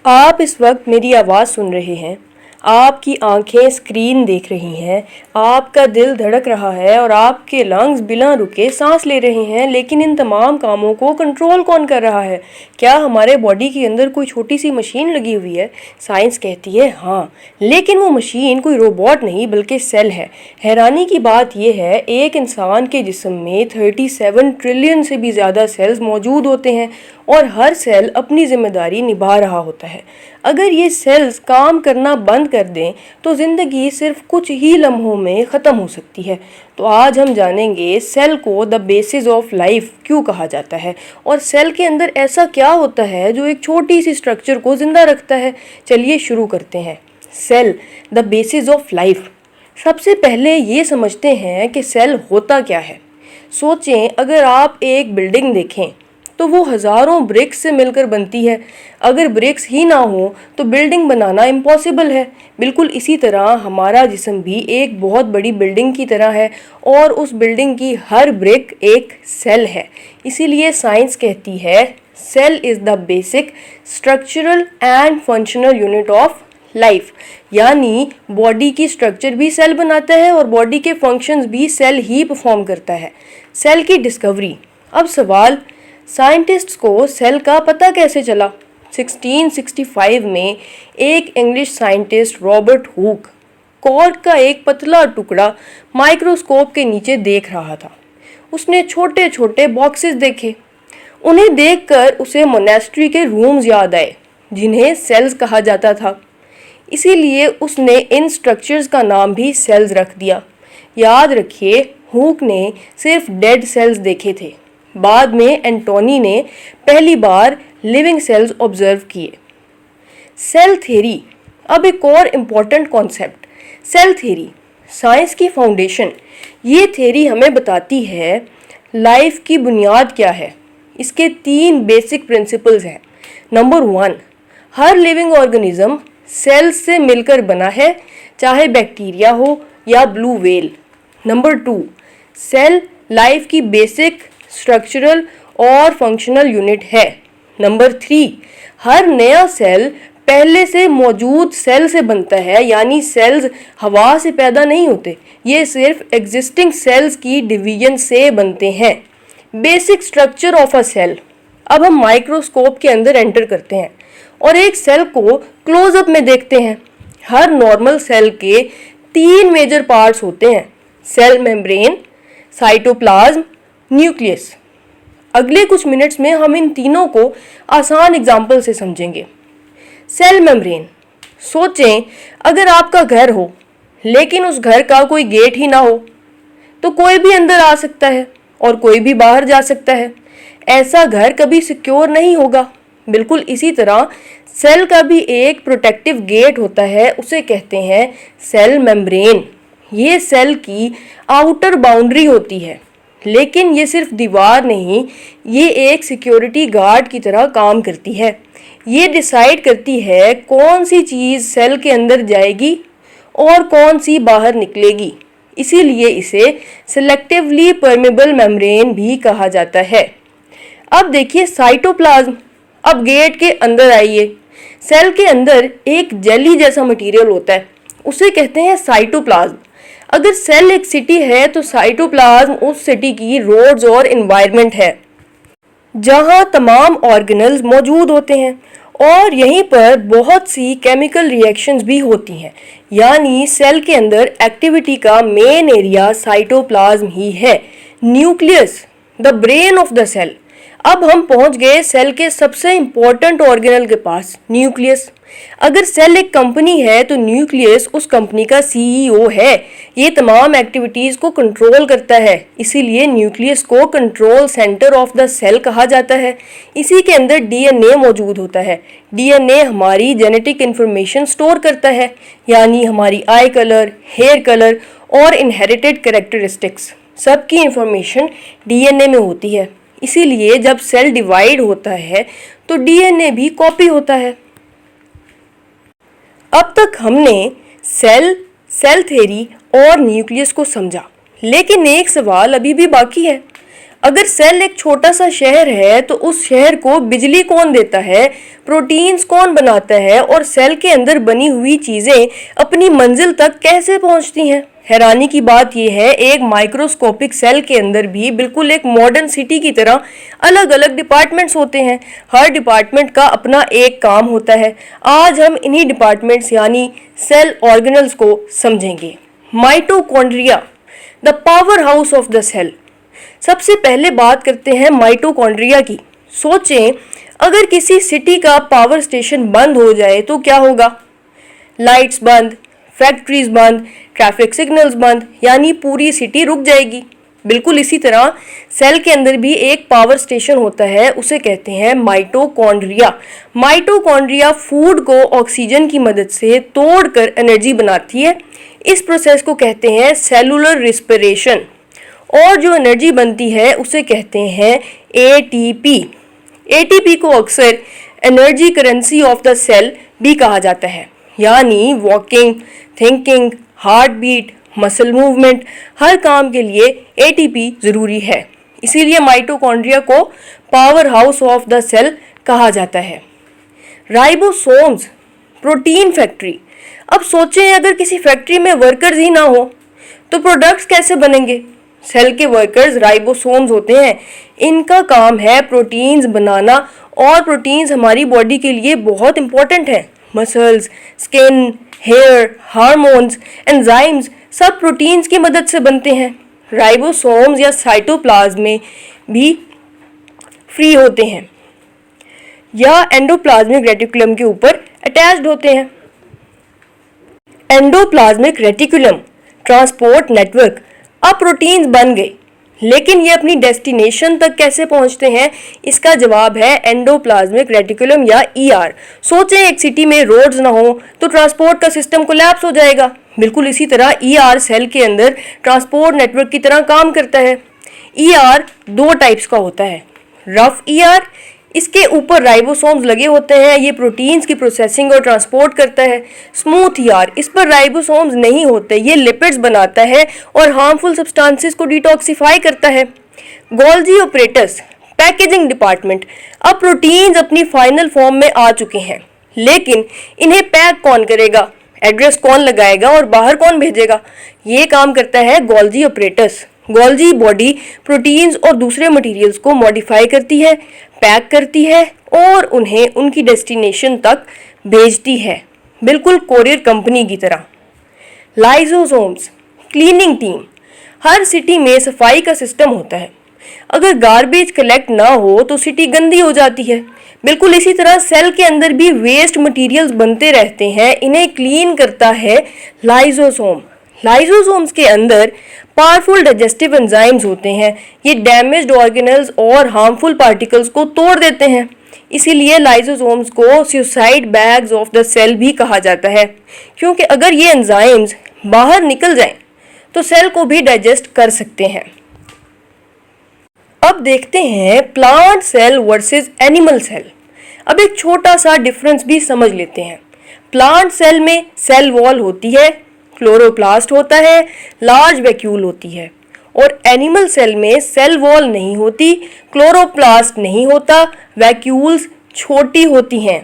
आप इस वक्त मेरी आवाज़ सुन रहे हैं, आपकी आंखें स्क्रीन देख रही हैं, आपका दिल धड़क रहा है और आपके लंग्स बिना रुके सांस ले रहे हैं। लेकिन इन तमाम कामों को कंट्रोल कौन कर रहा है? क्या हमारे बॉडी के अंदर कोई छोटी सी मशीन लगी हुई है? साइंस कहती है हाँ, लेकिन वो मशीन कोई रोबोट नहीं बल्कि सेल है। हैरानी की बात यह है, एक इंसान के जिस्म में 37 ट्रिलियन से भी ज़्यादा सेल्स मौजूद होते हैं और हर सेल अपनी जिम्मेदारी निभा रहा होता है। अगर ये सेल्स काम करना बंद कर दें तो ज़िंदगी सिर्फ कुछ ही लम्हों में ख़त्म हो सकती है। तो आज हम जानेंगे सेल को द बेसिस ऑफ लाइफ क्यों कहा जाता है और सेल के अंदर ऐसा क्या होता है जो एक छोटी सी स्ट्रक्चर को ज़िंदा रखता है। चलिए शुरू करते हैं। Cell the basis of life. सबसे पहले ये समझते हैं कि सेल होता क्या है। सोचें, अगर आप एक बिल्डिंग देखें तो वो हज़ारों ब्रिक्स से मिलकर बनती है। अगर ब्रिक्स ही ना हो तो बिल्डिंग बनाना इम्पॉसिबल है। बिल्कुल इसी तरह हमारा जिस्म भी एक बहुत बड़ी बिल्डिंग की तरह है और उस बिल्डिंग की हर ब्रिक एक सेल है। इसीलिए साइंस कहती है cell is the basic structural and functional unit of life. यानी बॉडी की स्ट्रक्चर भी सेल बनाता है और बॉडी के फंक्शंस भी सेल ही परफॉर्म करता है। सेल की डिस्कवरी। अब सवाल, साइंटिस्ट्स को सेल का पता कैसे चला? 1665 में एक English scientist Robert Hooke cork का एक पतला टुकड़ा माइक्रोस्कोप के नीचे देख रहा था। उसने छोटे छोटे बॉक्सेस देखे। उन्हें देखकर उसे मोनेस्ट्री के रूम्स याद आए जिन्हें सेल्स कहा जाता था। इसीलिए उसने इन स्ट्रक्चर्स का नाम भी सेल्स रख दिया। याद रखिए, हुक ने सिर्फ डेड सेल्स देखे थे। बाद में एंटोनी ने पहली बार लिविंग सेल्स ऑब्जर्व किए। Cell theory. अब एक और important concept, cell theory, science की फाउंडेशन। ये थ्योरी हमें बताती है लाइफ की बुनियाद क्या है। इसके 3 बेसिक प्रिंसिपल्स हैं। नंबर 1, हर लिविंग ऑर्गेनिज्म सेल्स से मिलकर बना है, चाहे बैक्टीरिया हो या ब्लू व्हेल। नंबर 2, सेल लाइफ की बेसिक स्ट्रक्चरल और फंक्शनल यूनिट है। नंबर 3, हर नया सेल पहले से मौजूद सेल से बनता है, यानी सेल्स हवा से पैदा नहीं होते, ये सिर्फ एग्जिस्टिंग सेल्स की डिवीजन से बनते हैं। Basic structure of a cell. अब हम माइक्रोस्कोप के अंदर एंटर करते हैं और एक सेल को क्लोजअप में देखते हैं। हर नॉर्मल सेल के 3 मेजर पार्ट्स होते हैं, सेल मेम्ब्रेन, साइटोप्लाज्म, न्यूक्लियस। अगले कुछ मिनट्स में हम इन तीनों को आसान एग्जाम्पल से समझेंगे। Cell membrane. सोचें, अगर आपका घर हो लेकिन उस घर का कोई गेट ही ना हो तो कोई भी अंदर आ सकता है और कोई भी बाहर जा सकता है। ऐसा घर कभी सिक्योर नहीं होगा। बिल्कुल इसी तरह सेल का भी एक प्रोटेक्टिव गेट होता है, उसे कहते हैं सेल मेम्ब्रेन। ये सेल की आउटर बाउंड्री होती है, लेकिन ये सिर्फ दीवार नहीं, ये एक सिक्योरिटी गार्ड की तरह काम करती है। ये डिसाइड करती है कौन सी चीज़ सेल के अंदर जाएगी और कौन सी बाहर निकलेगी। इसीलिए इसे सेलेक्टिवली परमेबल मेम्ब्रेन भी कहा जाता है। अब देखिए साइटोप्लाज्म। अब गेट के अंदर आइए। सेल के अंदर एक जेली जैसा मटेरियल होता है, उसे कहते हैं साइटोप्लाज्म। अगर सेल एक सिटी है तो साइटोप्लाज्म उस सिटी की रोड्स और एनवायरनमेंट है जहां तमाम ऑर्गेनल्स मौजूद होते हैं और यहीं पर बहुत सी केमिकल रिएक्शंस भी होती हैं। यानी सेल के अंदर एक्टिविटी का मेन एरिया साइटोप्लाज्म ही है। Nucleus, the brain of the cell. अब हम पहुंच गए सेल के सबसे इम्पोर्टेंट ऑर्गेनल के पास, न्यूक्लियस। अगर सेल एक कंपनी है तो न्यूक्लियस उस कंपनी का सीईओ है। ये तमाम एक्टिविटीज़ को कंट्रोल करता है, इसीलिए न्यूक्लियस को control centre of the cell कहा जाता है। इसी के अंदर डीएनए मौजूद होता है। डीएनए हमारी जेनेटिक इंफॉर्मेशन स्टोर करता है, यानी हमारी आई कलर, हेयर कलर और इनहेरिटेड कैरेक्टरिस्टिक्स, सबकी इंफॉर्मेशन डीएनए में होती है। इसीलिए जब सेल डिवाइड होता है तो डीएनए भी कॉपी होता है। अब तक हमने सेल, सेल थ्योरी और न्यूक्लियस को समझा, लेकिन एक सवाल अभी भी बाकी है। अगर सेल एक छोटा सा शहर है तो उस शहर को बिजली कौन देता है, प्रोटीन्स कौन बनाता है और सेल के अंदर बनी हुई चीजें अपनी मंजिल तक कैसे पहुंचती हैं। हैरानी की बात यह है, एक माइक्रोस्कोपिक सेल के अंदर भी बिल्कुल एक मॉडर्न सिटी की तरह अलग अलग डिपार्टमेंट्स होते हैं। हर डिपार्टमेंट का अपना एक काम होता है। आज हम इन्हीं डिपार्टमेंट्स यानी सेल ऑर्गेनल्स को समझेंगे। Mitochondria, the power house of the cell. सबसे पहले बात करते हैं माइटोकॉन्ड्रिया की। सोचें, अगर किसी सिटी का पावर स्टेशन बंद हो जाए तो क्या होगा? लाइट्स बंद, फैक्ट्रीज बंद, ट्रैफिक सिग्नल्स बंद, यानी पूरी सिटी रुक जाएगी। बिल्कुल इसी तरह सेल के अंदर भी एक पावर स्टेशन होता है, उसे कहते हैं माइटोकॉन्ड्रिया। माइटोकॉन्ड्रिया फूड को ऑक्सीजन की मदद से तोड़कर एनर्जी बनाती है। इस प्रोसेस को कहते हैं सेलुलर रिस्पिरेशन। और जो एनर्जी बनती है उसे कहते हैं एटीपी। एटीपी को अक्सर energy currency of the cell भी कहा जाता है। यानी walking, thinking, heart beat, muscle movement, हर काम के लिए एटीपी जरूरी है। इसीलिए माइटोकॉन्ड्रिया को power house of the cell कहा जाता है। Ribosomes, protein factory. अब सोचें, अगर किसी फैक्ट्री में वर्कर्स ही ना हो तो प्रोडक्ट्स कैसे बनेंगे? सेल के वर्कर्स राइबोसोम्स होते हैं। इनका काम है प्रोटीन्स बनाना, और प्रोटीन्स हमारी बॉडी के लिए बहुत इंपॉर्टेंट है। Muscles, skin, hair, hormones, enzymes सब प्रोटीन्स की मदद से बनते हैं। राइबोसोम्स या साइटोप्लाज्म में भी फ्री होते हैं या एंडोप्लाज्मिक रेटिकुलम के ऊपर अटैच्ड होते हैं। Endoplasmic reticulum, transport network. अब प्रोटीन्स बन गए, लेकिन ये अपनी डेस्टिनेशन तक कैसे पहुंचते हैं? इसका जवाब है एंडोप्लाज्मिक रेटिकुलम या ईआर। सोचें, एक सिटी में रोड्स ना हो तो ट्रांसपोर्ट का सिस्टम कोलैप्स हो जाएगा। बिल्कुल इसी तरह ईआर सेल के अंदर ट्रांसपोर्ट नेटवर्क की तरह काम करता है। ईआर दो टाइप्स का होता है। रफ ईआर, इसके ऊपर राइबोसोम्स लगे होते हैं, ये प्रोटीन्स की प्रोसेसिंग और ट्रांसपोर्ट करता है। स्मूथ ईआर, इस पर राइबोसोम्स नहीं होते, ये लिपिड्स बनाता है और हार्मफुल सब्सटेंसेस को डिटॉक्सिफाई करता है। Golgi apparatus, packaging department. अब प्रोटीन्स अपनी फाइनल फॉर्म में आ चुके हैं, लेकिन इन्हें पैक कौन करेगा, एड्रेस कौन लगाएगा और बाहर कौन भेजेगा? ये काम करता है Golgi apparatus. Golgi body proteins और दूसरे मटेरियल्स को मॉडिफाई करती है, पैक करती है और उन्हें उनकी डेस्टिनेशन तक भेजती है, बिल्कुल कोरियर कंपनी की तरह। Lysosomes, cleaning team. हर सिटी में सफाई का सिस्टम होता है। अगर गार्बेज कलेक्ट ना हो तो सिटी गंदी हो जाती है। बिल्कुल इसी तरह सेल के अंदर भी वेस्ट मटेरियल्स बनते रहते हैं, इन्हें क्लीन करता है लाइसोसोम। लाइसोसोम्स के अंदर पावरफुल डाइजेस्टिव एंजाइम्स होते हैं। ये डैमेज्ड ऑर्गेनल्स और हार्मफुल पार्टिकल्स को तोड़ देते हैं। इसीलिए लाइसोसोम्स को suicide bags of the cell भी कहा जाता है, क्योंकि अगर ये एंजाइम्स बाहर निकल जाएं तो सेल को भी डाइजेस्ट कर सकते हैं। अब देखते हैं plant cell versus animal cell. अब एक छोटा सा डिफरेंस भी समझ लेते हैं। प्लांट सेल में सेल वॉल होती है, क्लोरोप्लास्ट होता है, लार्ज वैक्यूल होती है। और एनिमल सेल में सेल वॉल नहीं होती, क्लोरोप्लास्ट नहीं होता, वैक्यूल्स छोटी होती हैं।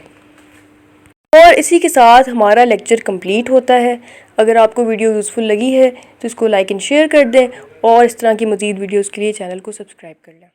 और इसी के साथ हमारा लेक्चर कंप्लीट होता है। अगर आपको वीडियो यूज़फुल लगी है तो इसको लाइक एंड शेयर कर दें, और इस तरह की मज़ीद वीडियोज़ के लिए चैनल को सब्सक्राइब कर लें।